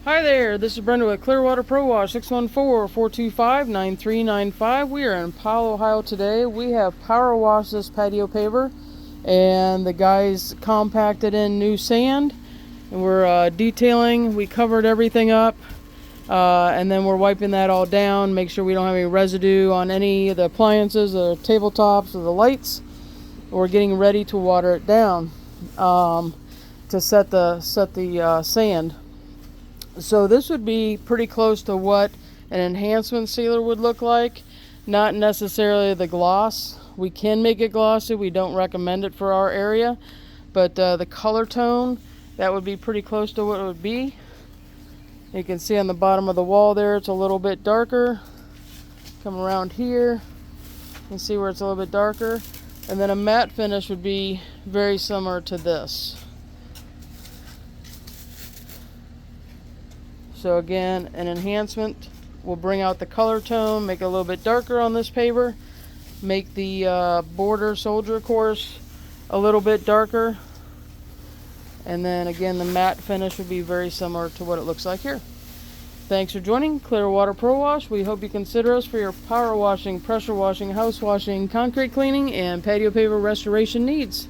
Hi there, this is Brenda with Clearwater Pro Wash, 614-425-9395. We are in Powell, Ohio today. We have power washed this patio paver, and the guys compacted in new sand, and we're detailing. We covered everything up, and then we're wiping that all down, make sure we don't have any residue on any of the appliances, the tabletops, or the lights. We're getting ready to water it down to set the sand. So this would be pretty close to what an enhancement sealer would look like. Not necessarily the gloss. We can make it glossy. We don't recommend it for our area. But the color tone, that would be pretty close to what it would be. You can see on the bottom of the wall there, it's a little bit darker. Come around here, you can see where it's a little bit darker. And then a matte finish would be very similar to this. So again, an enhancement will bring out the color tone, make it a little bit darker on this paver, make the border soldier course a little bit darker, and then again the matte finish would be very similar to what it looks like here. Thanks for joining Clearwater Pro Wash. We hope you consider us for your power washing, pressure washing, house washing, concrete cleaning, and patio paver restoration needs.